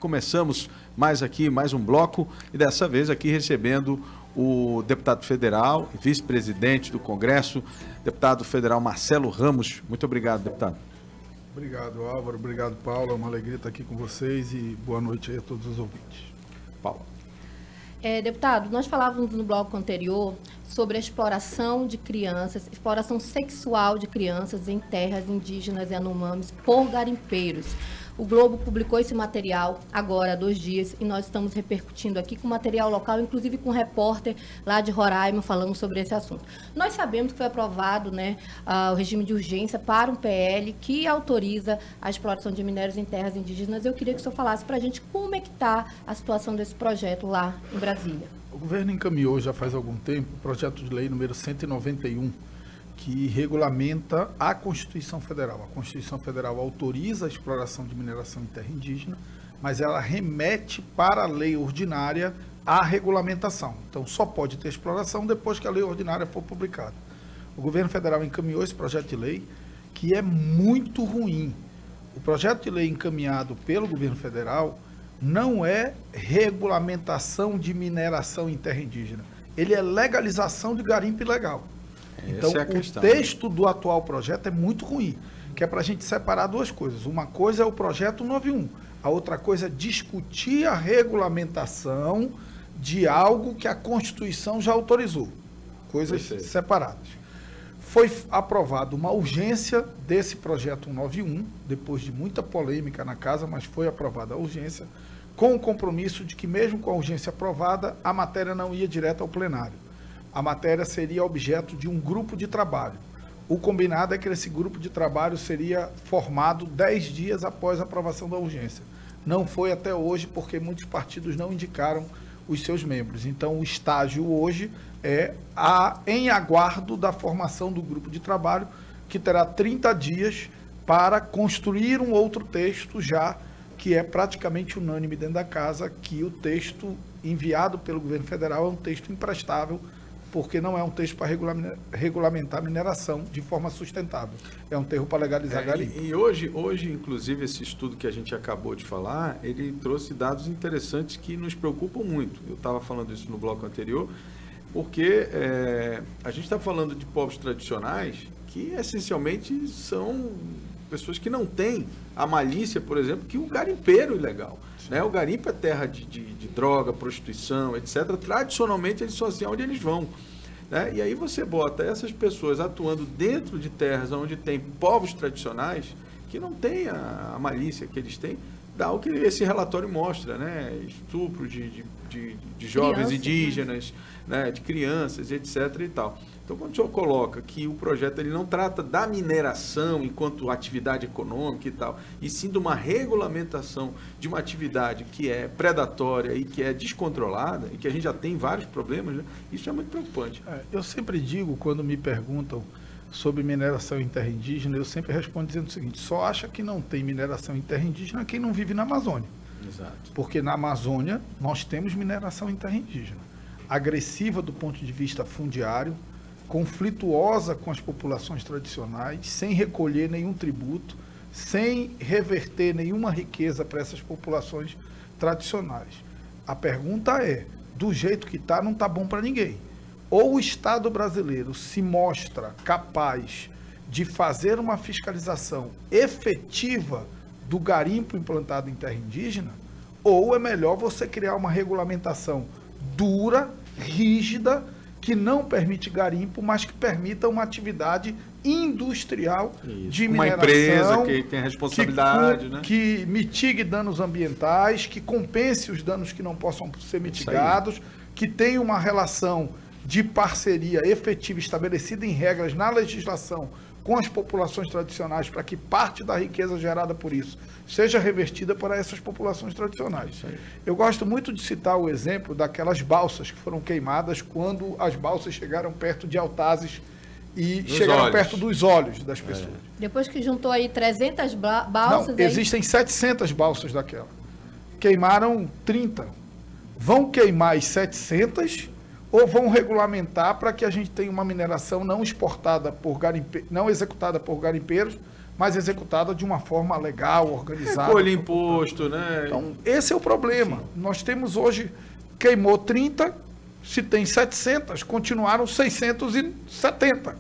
Começamos mais um bloco e dessa vez aqui recebendo o deputado federal, vice-presidente do Congresso, deputado federal Marcelo Ramos. Muito obrigado, deputado. Obrigado, Álvaro. Obrigado, Paulo. É uma alegria estar aqui com vocês e boa noite aí a todos os ouvintes. Paulo. Deputado, nós falávamos no bloco anterior sobre a exploração de crianças, exploração sexual de crianças em terras indígenas e anomames por garimpeiros. O Globo publicou esse material agora há 2 dias e nós estamos repercutindo aqui com material local, inclusive com um repórter lá de Roraima falando sobre esse assunto. Nós sabemos que foi aprovado, o regime de urgência para um PL que autoriza a exploração de minérios em terras indígenas. Eu queria que o senhor falasse para a gente como é que está a situação desse projeto lá em Brasília. O governo encaminhou já faz algum tempo o projeto de lei número 191, que regulamenta a Constituição Federal. A Constituição Federal autoriza a exploração de mineração em terra indígena, mas ela remete para a lei ordinária a regulamentação. Então, só pode ter exploração depois que a lei ordinária for publicada. O governo federal encaminhou esse projeto de lei, que é muito ruim. O projeto de lei encaminhado pelo governo federal não é regulamentação de mineração em terra indígena. Ele é legalização de garimpo ilegal. Então, o texto do atual projeto é muito ruim, que é para a gente separar 2 coisas. Uma coisa é o projeto 91, a outra coisa é discutir a regulamentação de algo que a Constituição já autorizou. Coisas separadas. Foi aprovada uma urgência desse projeto 191, depois de muita polêmica na casa, mas foi aprovada a urgência, com o compromisso de que mesmo com a urgência aprovada, a matéria não ia direto ao plenário. A matéria seria objeto de um grupo de trabalho. O combinado é que esse grupo de trabalho seria formado 10 dias após a aprovação da urgência. Não foi até hoje, porque muitos partidos não indicaram os seus membros. Então, o estágio hoje é em aguardo da formação do grupo de trabalho, que terá 30 dias para construir um outro texto já, que é praticamente unânime dentro da casa, que o texto enviado pelo governo federal é um texto imprestável, porque não é um texto para regulamentar a mineração de forma sustentável. É um termo para legalizar garimpo. E hoje, inclusive, esse estudo que a gente acabou de falar, ele trouxe dados interessantes que nos preocupam muito. Eu estava falando isso no bloco anterior, porque a gente está falando de povos tradicionais que, essencialmente, são pessoas que não têm a malícia, por exemplo, que o garimpeiro ilegal. O garimpo é terra de droga, prostituição, etc. Tradicionalmente, eles só assim onde eles vão. E aí você bota essas pessoas atuando dentro de terras onde tem povos tradicionais que não têm a malícia que eles têm, dá o que esse relatório mostra, estupro de jovens indígenas, de crianças, etc. e tal. Então, quando o senhor coloca que o projeto ele não trata da mineração enquanto atividade econômica e tal, e sim de uma regulamentação de uma atividade que é predatória e que é descontrolada, e que a gente já tem vários problemas, isso é muito preocupante. Eu sempre digo, quando me perguntam sobre mineração em terra indígena, eu sempre respondo dizendo o seguinte: só acha que não tem mineração em terra indígena quem não vive na Amazônia. Exato. Porque na Amazônia nós temos mineração em terra indígena, agressiva do ponto de vista fundiário, conflituosa com as populações tradicionais, sem recolher nenhum tributo, sem reverter nenhuma riqueza para essas populações tradicionais. A pergunta é, do jeito que está, não está bom para ninguém. Ou o Estado brasileiro se mostra capaz de fazer uma fiscalização efetiva do garimpo implantado em terra indígena, ou é melhor você criar uma regulamentação dura, rígida, que não permite garimpo, mas que permita uma atividade industrial de mineração. Uma empresa que tem responsabilidade, que mitigue danos ambientais, que compense os danos que não possam ser mitigados, que tenha uma relação de parceria efetiva estabelecida em regras na legislação com as populações tradicionais, para que parte da riqueza gerada por isso seja revertida para essas populações tradicionais. Eu gosto muito de citar o exemplo daquelas balsas que foram queimadas quando as balsas chegaram perto de altazes e chegaram perto dos olhos das pessoas. Depois que juntou aí 300 balsas... Não, existem 700 balsas daquela. Queimaram 30. Vão queimar as 700... ou vão regulamentar para que a gente tenha uma mineração não exportada por não executada por garimpeiros, mas executada de uma forma legal, organizada. Recolhe imposto, né? Então, esse é o problema. Sim. Nós temos hoje, queimou 30, se tem 700, continuaram 670.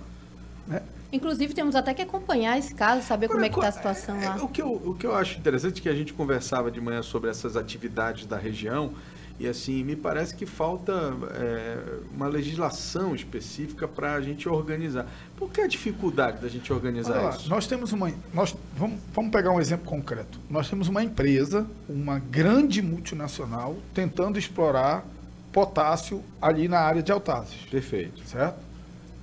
Né? Inclusive, temos até que acompanhar esse caso, saber como é que está a situação lá. O que eu acho interessante é que a gente conversava de manhã sobre essas atividades da região, e assim, me parece que falta uma legislação específica para a gente organizar. Por que a dificuldade da gente organizar isso? Nós temos vamos pegar um exemplo concreto. Nós temos uma empresa, uma grande multinacional, tentando explorar potássio ali na área de Autazes. Perfeito. Certo?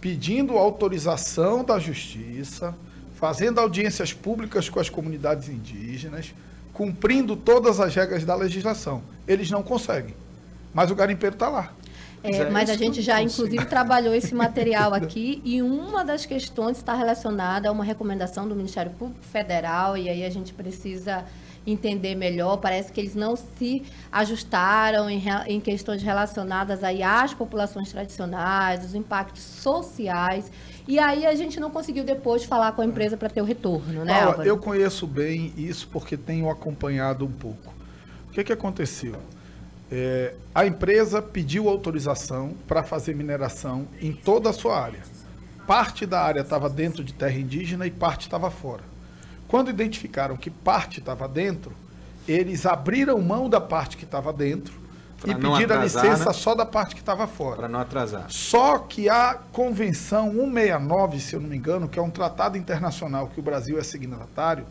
Pedindo autorização da justiça, fazendo audiências públicas com as comunidades indígenas, cumprindo todas as regras da legislação. Eles não conseguem, mas o garimpeiro está lá. Mas a gente já, inclusive, trabalhou esse material aqui e uma das questões está relacionada a uma recomendação do Ministério Público Federal, e aí a gente precisa entender melhor. Parece que eles não se ajustaram em questões relacionadas aí às populações tradicionais, os impactos sociais, e aí a gente não conseguiu depois falar com a empresa para ter o retorno, né, Álvaro? Eu conheço bem isso porque tenho acompanhado um pouco. O que aconteceu? A empresa pediu autorização para fazer mineração em toda a sua área. Parte da área estava dentro de terra indígena e parte estava fora. Quando identificaram que parte estava dentro, eles abriram mão da parte que estava dentro e pediram a licença, né? Só da parte que estava fora. Para não atrasar. Só que a Convenção 169, se eu não me engano, que é um tratado internacional que o Brasil é signatário,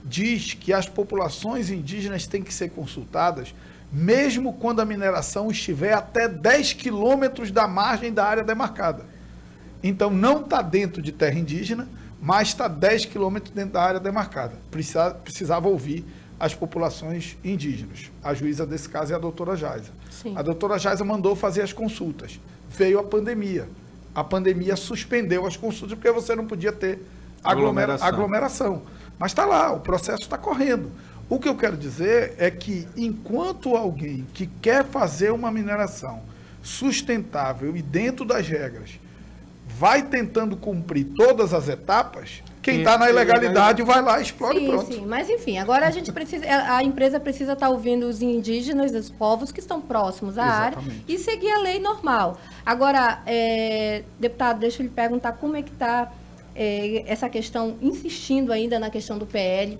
diz que as populações indígenas têm que ser consultadas mesmo quando a mineração estiver até 10 quilômetros da margem da área demarcada. Então, não está dentro de terra indígena, mas está 10 quilômetros dentro da área demarcada. Precisava ouvir as populações indígenas. A juíza desse caso é a doutora Jaisa. Sim. A doutora Jaisa mandou fazer as consultas. Veio a pandemia. A pandemia suspendeu as consultas porque você não podia ter aglomeração. Mas está lá, o processo está correndo. O que eu quero dizer é que enquanto alguém que quer fazer uma mineração sustentável e dentro das regras vai tentando cumprir todas as etapas, quem está na ilegalidade vai lá, explora e pronto. Sim, mas enfim, agora a empresa precisa estar ouvindo os indígenas, os povos que estão próximos à área e seguir a lei normal. Agora, deputado, deixa eu lhe perguntar como é que está essa questão, insistindo ainda na questão do PL.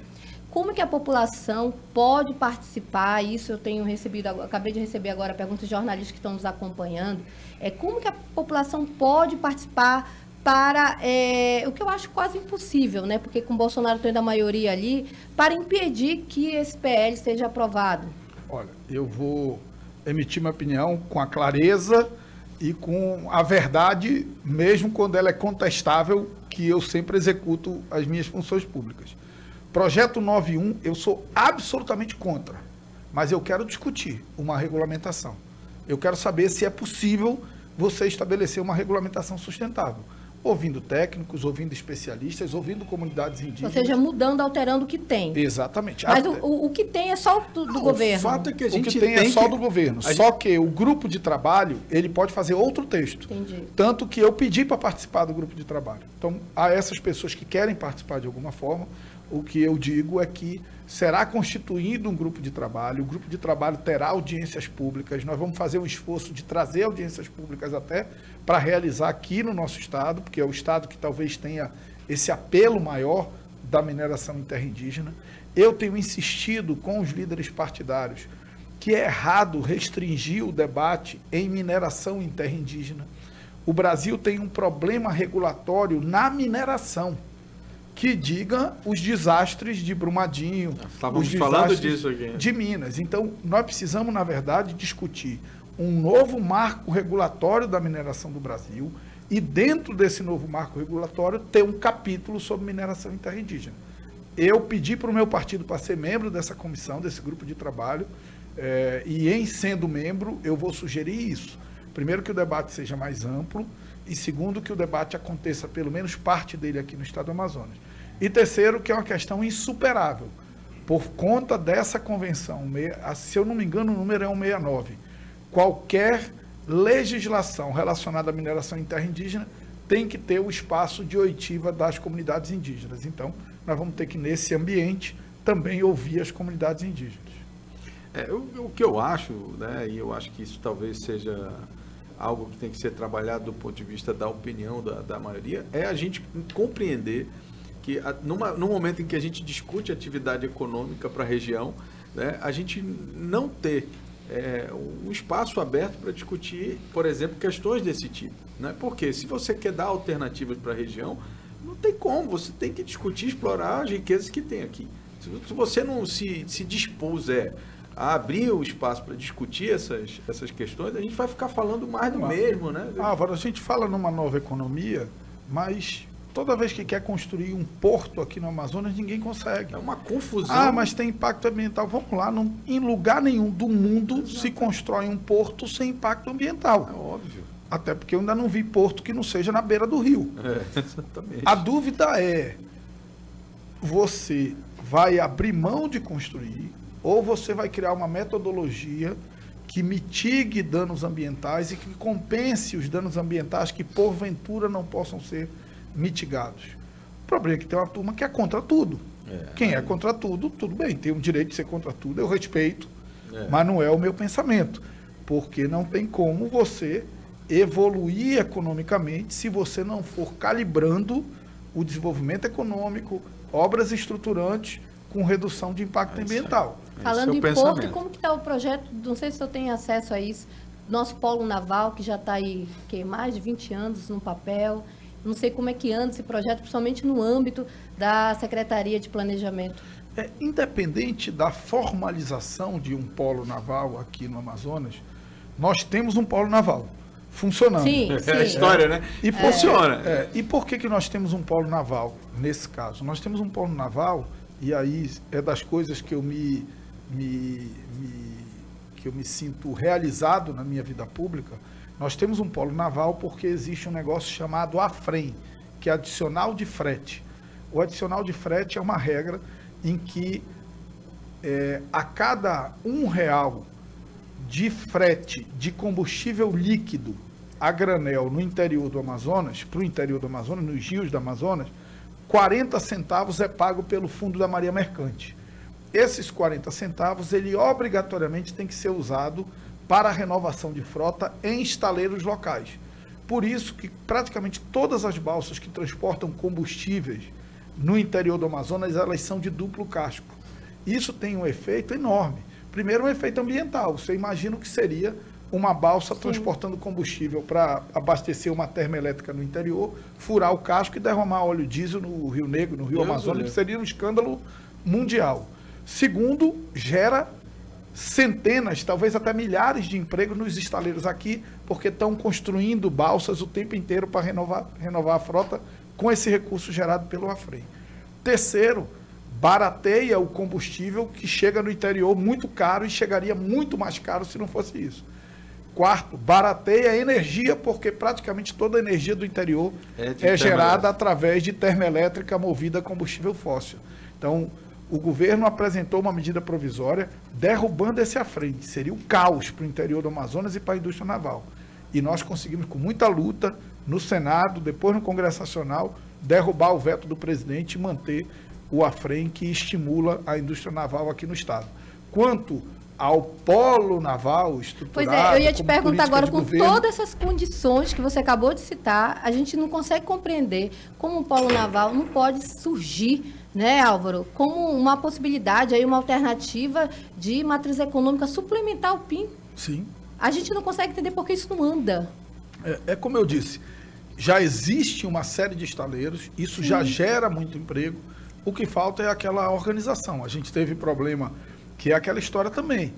Como que a população pode participar? Isso eu tenho recebido, acabei de receber agora perguntas de jornalistas que estão nos acompanhando. Como que a população pode participar para, o que eu acho quase impossível, né? Porque com o Bolsonaro tendo a maioria ali, para impedir que esse PL seja aprovado? Olha, eu vou emitir minha opinião com a clareza e com a verdade, mesmo quando ela é contestável, que eu sempre executo as minhas funções públicas. Projeto 91, eu sou absolutamente contra, mas eu quero discutir uma regulamentação. Eu quero saber se é possível você estabelecer uma regulamentação sustentável, ouvindo técnicos, ouvindo especialistas, ouvindo comunidades indígenas. Ou seja, mudando, alterando o que tem. Exatamente. Mas o que tem é só do governo. O fato é que a gente tem é só do governo. Só que o grupo de trabalho, ele pode fazer outro texto. Entendi. Tanto que eu pedi para participar do grupo de trabalho. Então, a essas pessoas que querem participar de alguma forma, o que eu digo é que será constituído um grupo de trabalho, o grupo de trabalho terá audiências públicas, nós vamos fazer um esforço de trazer audiências públicas até para realizar aqui no nosso estado, porque é o estado que talvez tenha esse apelo maior da mineração em terra indígena. Eu tenho insistido com os líderes partidários que é errado restringir o debate em mineração em terra indígena. O Brasil tem um problema regulatório na mineração, que diga os desastres de Brumadinho, estávamos falando disso aqui, de Minas. Então, nós precisamos, na verdade, discutir um novo marco regulatório da mineração do Brasil e, dentro desse novo marco regulatório, ter um capítulo sobre mineração em terra indígena. Eu pedi para o meu partido para ser membro dessa comissão, desse grupo de trabalho, e, em sendo membro, eu vou sugerir isso. Primeiro, que o debate seja mais amplo, e segundo, que o debate aconteça, pelo menos parte dele aqui no estado do Amazonas. E terceiro, que é uma questão insuperável, por conta dessa convenção, se eu não me engano o número é 169, qualquer legislação relacionada à mineração em terra indígena tem que ter o espaço de oitiva das comunidades indígenas. Então, nós vamos ter que, nesse ambiente, também ouvir as comunidades indígenas. O que eu acho, né, e eu acho que isso talvez seja algo que tem que ser trabalhado do ponto de vista da opinião da maioria, é a gente compreender que no momento em que a gente discute atividade econômica para a região, né, a gente não ter um espaço aberto para discutir, por exemplo, questões desse tipo. Né? Porque se você quer dar alternativas para a região, não tem como, você tem que discutir, explorar as riquezas que tem aqui. Se você não se dispuser a abrir o espaço para discutir essas questões, a gente vai ficar falando mais do mesmo, né? Álvaro, a gente fala numa nova economia, mas toda vez que quer construir um porto aqui no Amazonas, ninguém consegue. É uma confusão. Mas tem impacto ambiental. Vamos lá, em lugar nenhum do mundo se constrói um porto sem impacto ambiental. É óbvio. Até porque eu ainda não vi porto que não seja na beira do rio. Exatamente. A dúvida é, você vai abrir mão de construir ou você vai criar uma metodologia que mitigue danos ambientais e que compense os danos ambientais que, porventura, não possam ser mitigados. O problema é que tem uma turma que é contra tudo. Quem é contra tudo, tudo bem, tem o direito de ser contra tudo, eu respeito, mas não é o meu pensamento, porque não tem como você evoluir economicamente se você não for calibrando o desenvolvimento econômico, obras estruturantes com redução de impacto ambiental. Falando em porto, como que está o projeto? Não sei se eu tenho acesso a isso. Nosso polo naval, que já está aí mais de 20 anos no papel. Não sei como é que anda esse projeto, principalmente no âmbito da Secretaria de Planejamento. Independente da formalização de um polo naval aqui no Amazonas, nós temos um polo naval funcionando. Sim. É a história, né? E funciona. E por que nós temos um polo naval nesse caso? Nós temos um polo naval, e aí é das coisas que eu me sinto realizado na minha vida pública. Nós temos um polo naval porque existe um negócio chamado AFREM, que é adicional de frete. O adicional de frete é uma regra em que a cada R$1 de frete de combustível líquido a granel no interior do Amazonas, para o interior do Amazonas, nos rios do Amazonas, 40 centavos é pago pelo Fundo da Marinha Mercante. Esses 40 centavos, ele obrigatoriamente tem que ser usado para a renovação de frota em estaleiros locais. Por isso que praticamente todas as balsas que transportam combustíveis no interior do Amazonas, elas são de duplo casco. Isso tem um efeito enorme. Primeiro, um efeito ambiental. Você imagina o que seria uma balsa transportando combustível para abastecer uma termoelétrica no interior, furar o casco e derramar óleo diesel no Rio Negro, no Rio Amazonas, que seria um escândalo mundial. Segundo, gera centenas, talvez até milhares de empregos nos estaleiros aqui, porque estão construindo balsas o tempo inteiro para renovar a frota com esse recurso gerado pelo AFREM. Terceiro, barateia o combustível que chega no interior muito caro e chegaria muito mais caro se não fosse isso. Quarto, barateia a energia, porque praticamente toda a energia do interior é gerada através de termoelétrica movida a combustível fóssil. Então, o governo apresentou uma medida provisória derrubando esse AFREM. Seria um caos para o interior do Amazonas e para a indústria naval. E nós conseguimos, com muita luta, no Senado, depois no Congresso Nacional, derrubar o veto do presidente e manter o AFREM, que estimula a indústria naval aqui no estado. Quanto ao polo naval estruturado... Pois eu ia te perguntar agora, com todas essas condições que você acabou de citar, a gente não consegue compreender como o polo naval não pode surgir, né, Álvaro, como uma possibilidade, aí, uma alternativa de matriz econômica suplementar ao PIN. Sim. A gente não consegue entender por que isso não anda. Como eu disse, já existe uma série de estaleiros, isso já gera muito emprego, o que falta é aquela organização. A gente teve problema, que é aquela história também.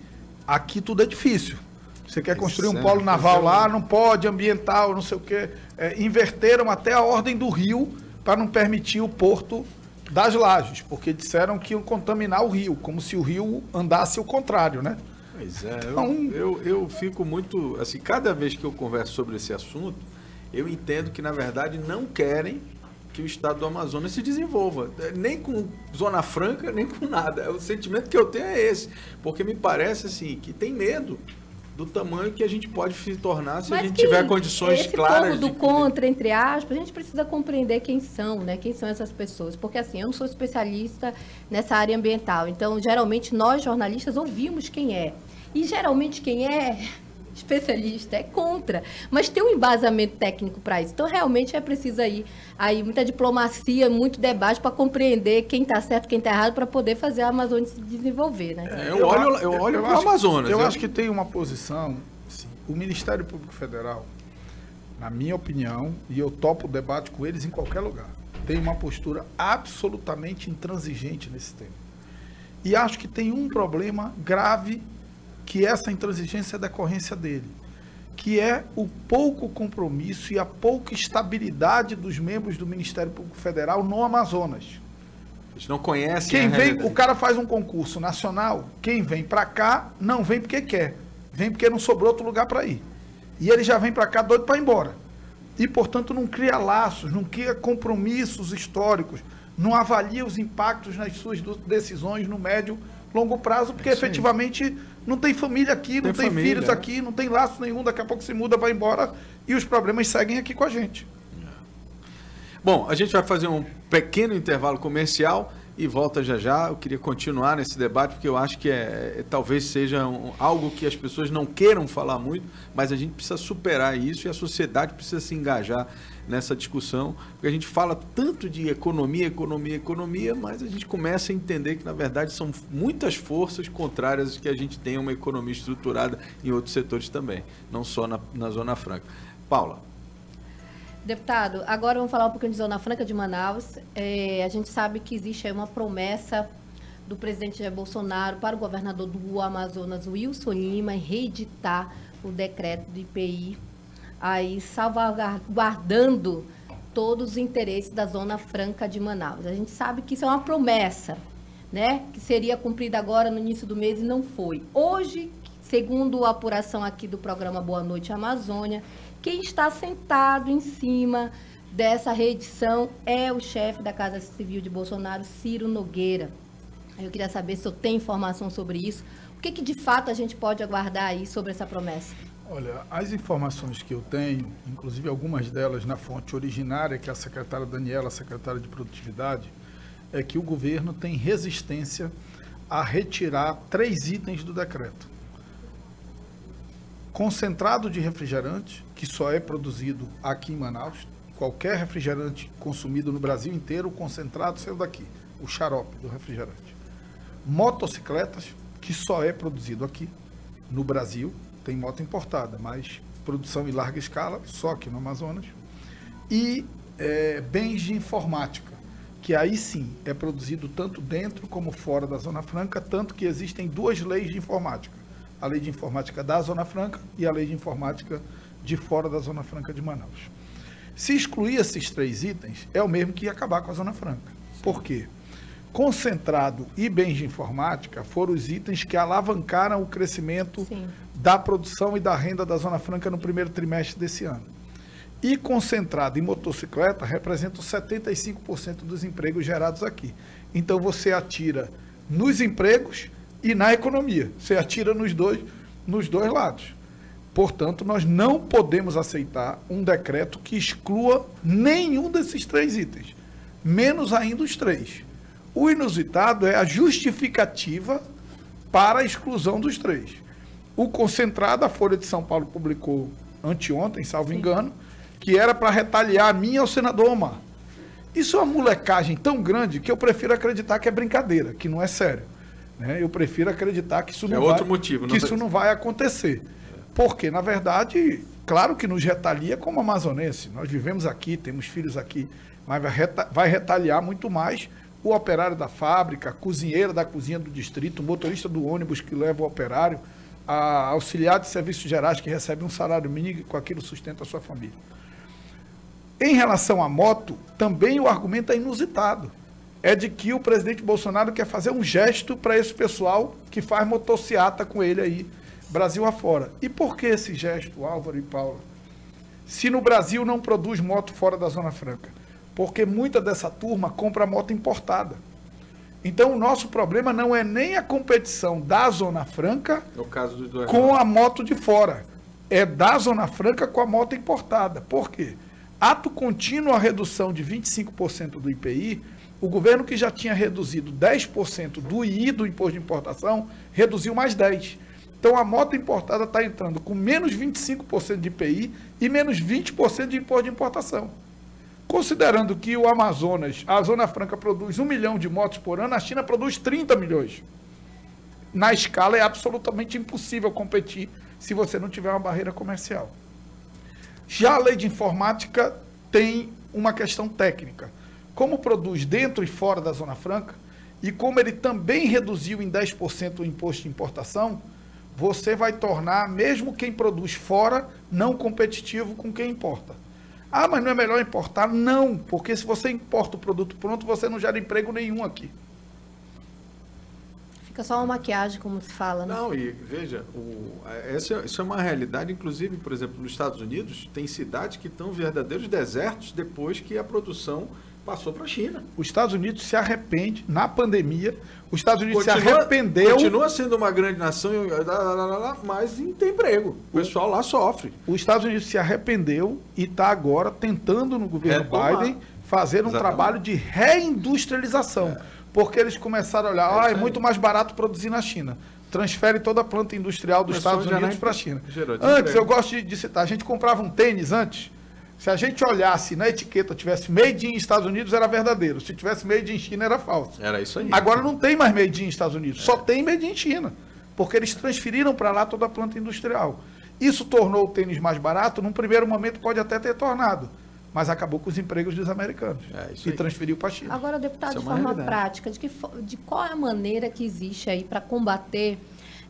Aqui tudo é difícil. Você quer construir um polo naval lá, não pode, ambiental, não sei o quê. Inverteram até a ordem do rio para não permitir o porto das Lajes, porque disseram que iam contaminar o rio, como se o rio andasse o contrário, né? Pois é, eu fico muito... Assim, cada vez que eu converso sobre esse assunto, eu entendo que, na verdade, não querem que o estado do Amazonas se desenvolva, nem com Zona Franca, nem com nada. O sentimento que eu tenho é esse, porque me parece assim, que tem medo do tamanho que a gente pode se tornar se a gente tiver condições claras. Esse povo do contra, entre aspas, a gente precisa compreender quem são, né? Quem são essas pessoas. Porque, assim, eu não sou especialista nessa área ambiental. Então, geralmente, nós, jornalistas, ouvimos quem é. E, geralmente, quem é especialista é contra. Mas tem um embasamento técnico para isso. Então, realmente, é preciso aí muita diplomacia, muito debate para compreender quem está certo, quem está errado, para poder fazer a Amazônia se desenvolver, né? Eu olho para o Amazonas. Eu acho que tem uma posição, assim, o Ministério Público Federal, na minha opinião, e eu topo o debate com eles em qualquer lugar, tem uma postura absolutamente intransigente nesse tema. E acho que tem um problema grave, que essa intransigência é decorrência dele, que é o pouco compromisso e a pouca estabilidade dos membros do Ministério Público Federal no Amazonas. Eles não conhecem. Quem vem, o cara faz um concurso nacional, quem vem para cá não vem porque quer, vem porque não sobrou outro lugar para ir. E ele já vem para cá doido para ir embora. E, portanto, não cria laços, não cria compromissos históricos, não avalia os impactos nas suas decisões no médio, longo prazo, porque efetivamente não tem família aqui, não tem filhos aqui, não tem laço nenhum, daqui a pouco se muda, vai embora e os problemas seguem aqui com a gente. Bom, a gente vai fazer um pequeno intervalo comercial e volta já já. Eu queria continuar nesse debate, porque eu acho que talvez seja algo que as pessoas não queiram falar muito, mas a gente precisa superar isso e a sociedade precisa se engajar nessa discussão, porque a gente fala tanto de economia, mas a gente começa a entender que, na verdade, são muitas forças contrárias que a gente tem uma economia estruturada em outros setores também, não só na Zona Franca. Paula. Deputado, agora vamos falar um pouquinho de Zona Franca de Manaus. A gente sabe que existe aí uma promessa do presidente Jair Bolsonaro para o governador do Amazonas, Wilson Lima, em reeditar o decreto do IPI, aí salvaguardando todos os interesses da Zona Franca de Manaus. A gente sabe que isso é uma promessa, né, que seria cumprida agora no início do mês e não foi. Hoje, segundo a apuração aqui do programa Boa Noite Amazônia, quem está sentado em cima dessa reedição é o chefe da Casa Civil de Bolsonaro, Ciro Nogueira. Eu queria saber se eu tenho informação sobre isso. O que de fato a gente pode aguardar aí sobre essa promessa? Olha, as informações que eu tenho, inclusive algumas delas na fonte originária, que é a secretária Daniela, secretária de Produtividade, é que o governo tem resistência a retirar 3 itens do decreto. Concentrado de refrigerante, que só é produzido aqui em Manaus. Qualquer refrigerante consumido no Brasil inteiro, o concentrado saiu daqui, o xarope do refrigerante. Motocicletas, que só é produzido aqui no Brasil, tem moto importada, mas produção em larga escala, só aqui no Amazonas. E bens de informática, que aí sim é produzido tanto dentro como fora da Zona Franca, tanto que existem 2 leis de informática. A lei de informática da Zona Franca e a lei de informática de fora da Zona Franca de Manaus. Se excluir esses 3 itens, é o mesmo que acabar com a Zona Franca. Por quê? Concentrado e bens de informática foram os itens que alavancaram o crescimento da produção e da renda da Zona Franca no primeiro trimestre desse ano. E concentrado em motocicleta representa 75% dos empregos gerados aqui. Então você atira nos empregos e na economia. Você atira nos dois lados. Portanto, nós não podemos aceitar um decreto que exclua nenhum desses 3 itens, menos ainda os 3. O inusitado é a justificativa para a exclusão dos 3. O concentrado, a Folha de São Paulo publicou anteontem, salvo engano, que era para retaliar a mim e ao senador Omar. Isso é uma molecagem tão grande que eu prefiro acreditar que é brincadeira, que não é sério. Eu prefiro acreditar que isso não vai acontecer. Porque, na verdade, claro que nos retalia como amazonense. Nós vivemos aqui, temos filhos aqui, mas vai retaliar muito mais o operário da fábrica, a cozinheira da cozinha do distrito, o motorista do ônibus que leva o operário, a auxiliar de serviços gerais que recebe um salário mínimo e com aquilo sustenta a sua família. Em relação à moto, também o argumento é inusitado. É de que o presidente Bolsonaro quer fazer um gesto para esse pessoal que faz motociata com ele aí, Brasil afora. E por que esse gesto, Álvaro e Paula? Se no Brasil não produz moto fora da Zona Franca? Porque muita dessa turma compra moto importada. Então, o nosso problema não é nem a competição da Zona Franca No caso do com a moto de fora. É da Zona Franca com a moto importada. Por quê? Ato contínuo a redução de 25% do IPI, o governo que já tinha reduzido 10% do II, do imposto de importação, reduziu mais 10%. Então, a moto importada está entrando com menos 25% de IPI e menos 20% de imposto de importação. Considerando que o Amazonas, a Zona Franca produz 1 milhão de motos por ano, a China produz 30 milhões. Na escala é absolutamente impossível competir se você não tiver uma barreira comercial. Já a lei de informática tem uma questão técnica. Como produz dentro e fora da Zona Franca, e como ele também reduziu em 10% o imposto de importação, você vai tornar, mesmo quem produz fora, não competitivo com quem importa. Ah, mas não é melhor importar? Não, porque se você importa o produto pronto, você não gera emprego nenhum aqui. Fica só uma maquiagem, como se fala, né? Não, e veja, isso é uma realidade, inclusive, por exemplo, nos Estados Unidos, tem cidades que estão verdadeiros desertos depois que a produção passou para a China. Os Estados Unidos se arrepende, na pandemia, os Estados Unidos se arrependeu... Continua sendo uma grande nação, mas não tem emprego. O pessoal lá sofre. Os Estados Unidos se arrependeu e está agora tentando no governo Biden fazer um trabalho de reindustrialização. Porque eles começaram a olhar, é muito mais barato produzir na China. Transfere toda a planta industrial dos Estados Unidos para a China. Antes, eu gosto de citar, a gente comprava um tênis antes, se a gente olhasse na etiqueta, tivesse made in Estados Unidos, era verdadeiro. Se tivesse made in China, era falso. Era isso aí. Agora não tem mais made in Estados Unidos, só tem made in China. Porque eles transferiram para lá toda a planta industrial. Isso tornou o tênis mais barato? Num primeiro momento pode até ter tornado. Mas acabou com os empregos dos americanos. E transferiu para a China. Agora, deputado, de forma prática, de qual é a maneira que existe aí para combater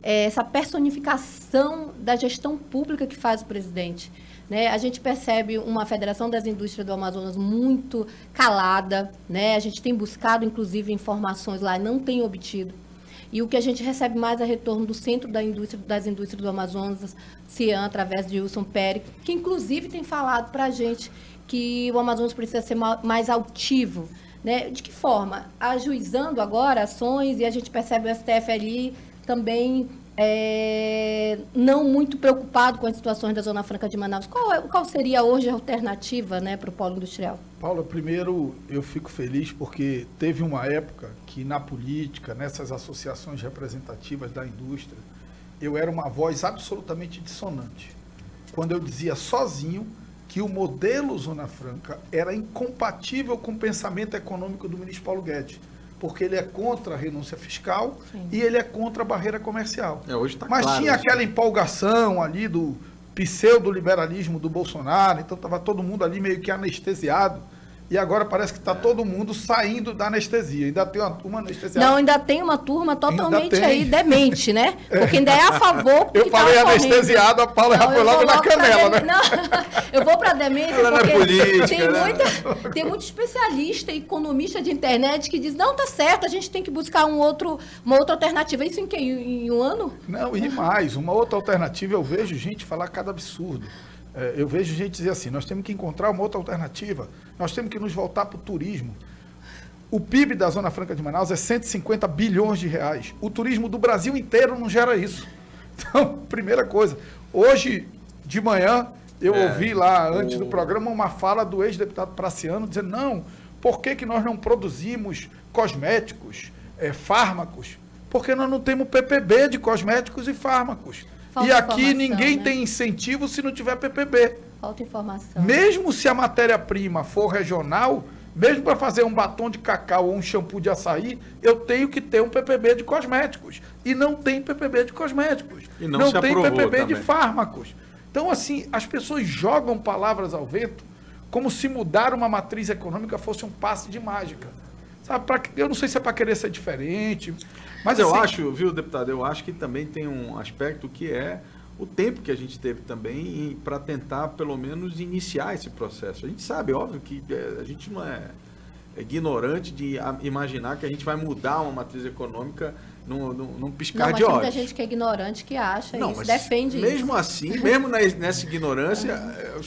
essa personificação da gestão pública que faz o presidente? Né? A gente percebe uma Federação das Indústrias do Amazonas muito calada, né? A gente tem buscado, inclusive, informações lá e não tem obtido. E o que a gente recebe mais é retorno do Centro das Indústrias do Amazonas, CIAN, através de Wilson Pérez, que, inclusive, tem falado para a gente que o Amazonas precisa ser mais altivo. Né? De que forma? Ajuizando agora ações, e a gente percebe o STF ali também não muito preocupado com as situações da Zona Franca de Manaus. Qual seria hoje a alternativa, né, para o polo industrial? Paula, primeiro eu fico feliz porque teve uma época que na política, nessas associações representativas da indústria, eu era uma voz absolutamente dissonante. Quando eu dizia sozinho que o modelo Zona Franca era incompatível com o pensamento econômico do ministro Paulo Guedes, porque ele é contra a renúncia fiscal. Sim. E ele é contra a barreira comercial. Hoje tá Mas claro, tinha aquela empolgação ali do pseudo-liberalismo do Bolsonaro, então estava todo mundo ali meio que anestesiado. E agora parece que está todo mundo saindo da anestesia. Ainda tem uma turma anestesiada. Não, ainda tem uma turma totalmente aí demente, né? Porque ainda é a favor. Eu falei anestesiado, a Paula já foi logo na canela, né? Não, eu vou para a demência porque política, tem muito especialista, economista de internet que diz, não, tá certo, a gente tem que buscar uma outra alternativa. Isso em que? Em um ano? Não, e mais, uma outra alternativa, eu vejo gente falar cada absurdo. Eu vejo gente dizer assim, nós temos que encontrar uma outra alternativa, nós temos que nos voltar para o turismo. O PIB da Zona Franca de Manaus é 150 bilhões de reais. O turismo do Brasil inteiro não gera isso. Então, primeira coisa, hoje de manhã eu ouvi lá, antes do programa, uma fala do ex-deputado Praciano dizendo, não, por que nós não produzimos cosméticos, fármacos? Porque nós não temos PPB de cosméticos e fármacos. E aqui ninguém tem incentivo se não tiver PPB. Falta informação. Mesmo se a matéria-prima for regional, mesmo para fazer um batom de cacau ou um shampoo de açaí, eu tenho que ter um PPB de cosméticos. E não tem PPB de cosméticos. E não tem PPB também de fármacos. Então, assim, as pessoas jogam palavras ao vento como se mudar uma matriz econômica fosse um passe de mágica. Sabe, eu não sei se é para querer ser diferente... Mas eu acho, viu, deputado, eu acho que também tem um aspecto que é o tempo que a gente teve também para tentar, pelo menos, iniciar esse processo. A gente sabe, óbvio, que a gente não é ignorante de imaginar que a gente vai mudar uma matriz econômica num piscar de olhos. Tem muita gente que é ignorante que acha isso, defende isso. Mesmo assim, mesmo nessa ignorância,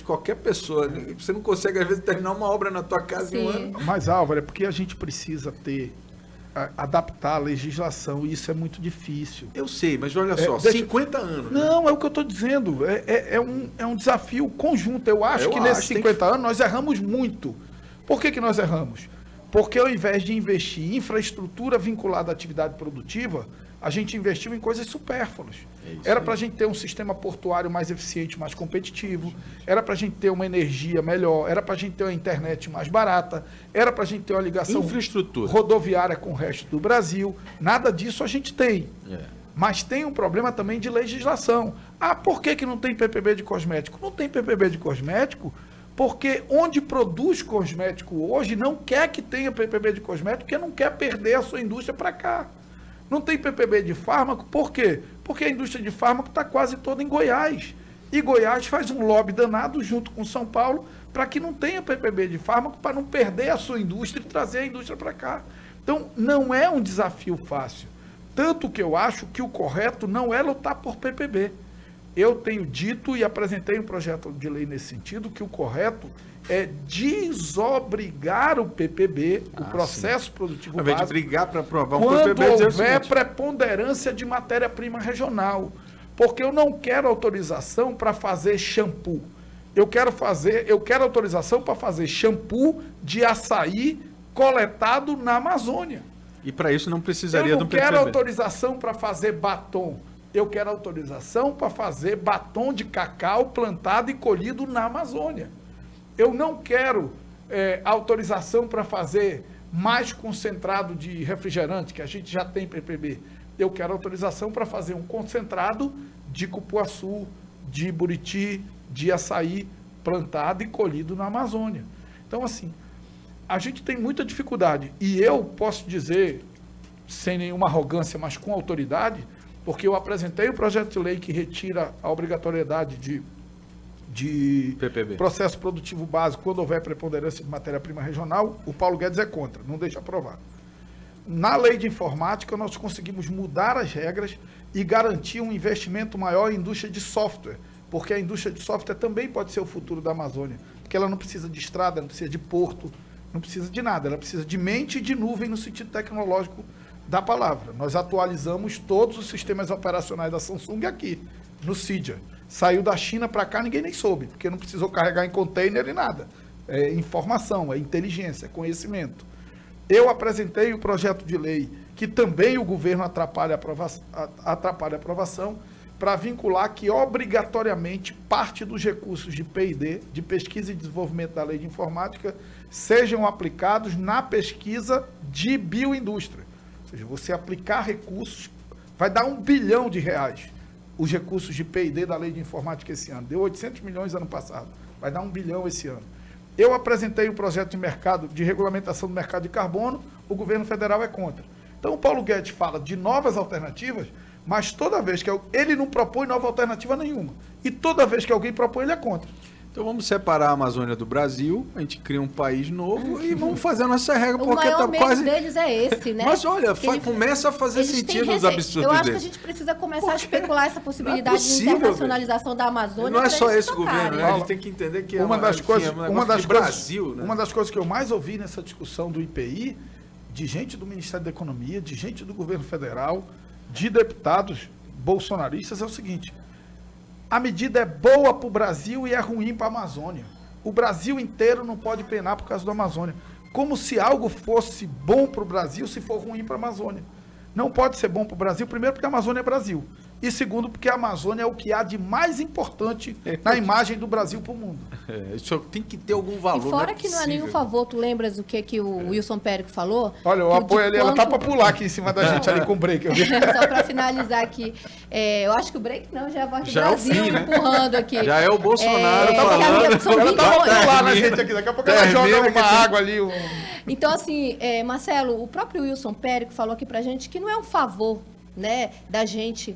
qualquer pessoa, você não consegue, às vezes, terminar uma obra na tua casa em um ano. Mas, Álvaro, é porque a gente precisa ter... adaptar a legislação, e isso é muito difícil. Eu sei, mas olha só, 50 anos. Não, é o que eu estou dizendo. É um desafio conjunto. Eu acho que nesses 50 anos nós erramos muito. Por que nós erramos? Porque ao invés de investir em infraestrutura vinculada à atividade produtiva, a gente investiu em coisas supérfluas. Era para a gente ter um sistema portuário mais eficiente, mais competitivo, era para a gente ter uma energia melhor, era para a gente ter uma internet mais barata, era para a gente ter uma ligação rodoviária com o resto do Brasil. Nada disso a gente tem. Mas tem um problema também de legislação. Por que não tem PPB de cosmético? Não tem PPB de cosmético porque onde produz cosmético hoje não quer que tenha PPB de cosmético, porque não quer perder a sua indústria para cá. Não tem PPB de fármaco, por quê? Porque a indústria de fármaco está quase toda em Goiás. E Goiás faz um lobby danado junto com São Paulo para que não tenha PPB de fármaco, para não perder a sua indústria e trazer a indústria para cá. Então, não é um desafio fácil. Tanto que eu acho que o correto não é lutar por PPB. Eu tenho dito e apresentei um projeto de lei nesse sentido, que o correto é desobrigar o PPB, o processo produtivo básico, ao invés de brigar para aprovar um quando PPB, houver preponderância de matéria-prima regional. Porque eu não quero autorização para fazer shampoo. Eu quero autorização para fazer shampoo de açaí coletado na Amazônia. E para isso não precisaria do PPB. Eu não quero autorização para fazer batom. Eu quero autorização para fazer batom de cacau plantado e colhido na Amazônia. Eu não quero autorização para fazer mais concentrado de refrigerante, que a gente já tem PPB. Eu quero autorização para fazer um concentrado de cupuaçu, de buriti, de açaí plantado e colhido na Amazônia. Então, assim, a gente tem muita dificuldade. E eu posso dizer, sem nenhuma arrogância, mas com autoridade, porque eu apresentei o projeto de lei que retira a obrigatoriedade de PPB. Processo produtivo básico quando houver preponderância de matéria-prima regional. O Paulo Guedes é contra, não deixa aprovar. Na lei de informática, nós conseguimos mudar as regras e garantir um investimento maior em indústria de software, porque a indústria de software também pode ser o futuro da Amazônia, porque ela não precisa de estrada, não precisa de porto, não precisa de nada, ela precisa de mente e de nuvem no sentido tecnológico da palavra. Nós atualizamos todos os sistemas operacionais da Samsung aqui, no Cydia. Saiu da China para cá, ninguém nem soube, porque não precisou carregar em container e nada. É informação, é inteligência, é conhecimento. Eu apresentei o projeto de lei, que também o governo atrapalha a aprovação, para vincular que obrigatoriamente parte dos recursos de P&D, de pesquisa e desenvolvimento da lei de informática, sejam aplicados na pesquisa de bioindústria. Ou seja, você aplicar recursos, vai dar R$1 bilhão os recursos de P&D da lei de informática esse ano. Deu 800 milhões ano passado, vai dar R$1 bilhão esse ano. Eu apresentei um projeto de regulamentação do mercado de carbono, o governo federal é contra. Então o Paulo Guedes fala de novas alternativas, mas toda vez que ele não propõe nova alternativa nenhuma. E toda vez que alguém propõe, ele é contra. Então vamos separar a Amazônia do Brasil, a gente cria um país novo e vamos fazer a nossa regra, porque tá quase... O maior medo deles é esse, né? Mas olha, começa a fazer sentido os absurdos Eu acho que a gente precisa começar a especular essa possibilidade de internacionalização da Amazônia. Não é só esse governo, né? A gente tem que entender que uma das coisas Brasil, né? Uma das coisas que eu mais ouvi nessa discussão do IPI, de gente do Ministério da Economia, de gente do governo federal, de deputados bolsonaristas, é o seguinte: a medida é boa para o Brasil e é ruim para a Amazônia. O Brasil inteiro não pode penar por causa da Amazônia. Como se algo fosse bom para o Brasil se for ruim para a Amazônia. Não pode ser bom para o Brasil, primeiro porque a Amazônia é Brasil. E segundo porque a Amazônia é o que há de mais importante na imagem do Brasil para o mundo. Isso tem que ter algum valor. E fora que não é nenhum favor, tu lembras o que o Wilson Périco falou? Olha, eu apoio ali, ela tá para pular aqui em cima da gente ali com o break. Só para finalizar aqui, eu acho que o break não, já é a voz do Brasil é o fim, né? Empurrando aqui. Já é o Bolsonaro falando. Ela tá para pular na gente aqui, daqui a pouco ela joga uma água ali. Então, assim, Marcelo, o próprio Wilson Périco falou aqui pra gente que não é um favor, né, da gente,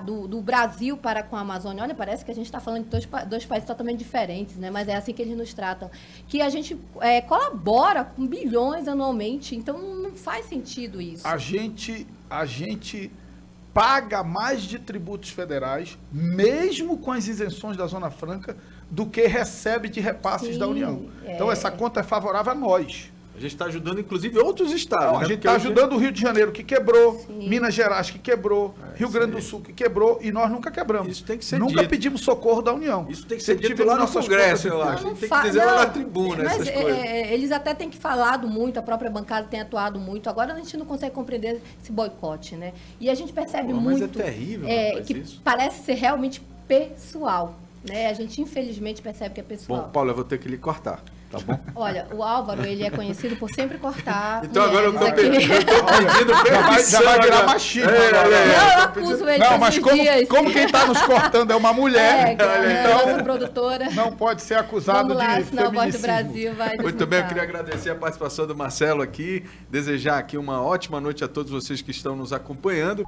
do Brasil para com a Amazônia. Olha, parece que a gente está falando de dois países totalmente diferentes, né? Mas é assim que eles nos tratam. Que a gente colabora com bilhões anualmente, então não faz sentido isso. A gente paga mais de tributos federais, mesmo com as isenções da Zona Franca, do que recebe de repasses da União. Então essa conta é favorável a nós. A gente está ajudando, inclusive, outros estados. Não, né? a gente Porque está hoje- ajudando o Rio de Janeiro, que quebrou, Sim. Minas Gerais, que quebrou, Rio Grande do Sul, que quebrou, e nós nunca quebramos. Isso tem que ser Nunca dito. pedimos socorro da União. Isso tem que ser Sempre dito tivemos lá no nossas Congresso, contas eu internas. acho. A gente tem fa- que dizer lá não, na tribuna mas, essas coisas. eles até têm que falado muito, a própria bancada tem atuado muito. Agora a gente não consegue compreender esse boicote, né? E a gente percebe Pô, mas muito é terrível, rapaz, que isso. parece ser realmente pessoal, né? A gente infelizmente percebe que é pessoal. Bom, Paulo, eu vou ter que lhe cortar, tá bom? Olha, o Álvaro, ele é conhecido por sempre cortar Então agora eu mulheres tô aqui. pedindo Já vai virar machismo agora. Não, eu acuso ele Não, todos mas os como dias. quem está nos cortando é uma mulher, Que é a nossa então produtora. não pode ser acusado Vamos lá, de senão a Voz do feminicídio. Brasil vai nos Muito bem, eu multar. queria agradecer a participação do Marcelo aqui, desejar aqui uma ótima noite a todos vocês que estão nos acompanhando.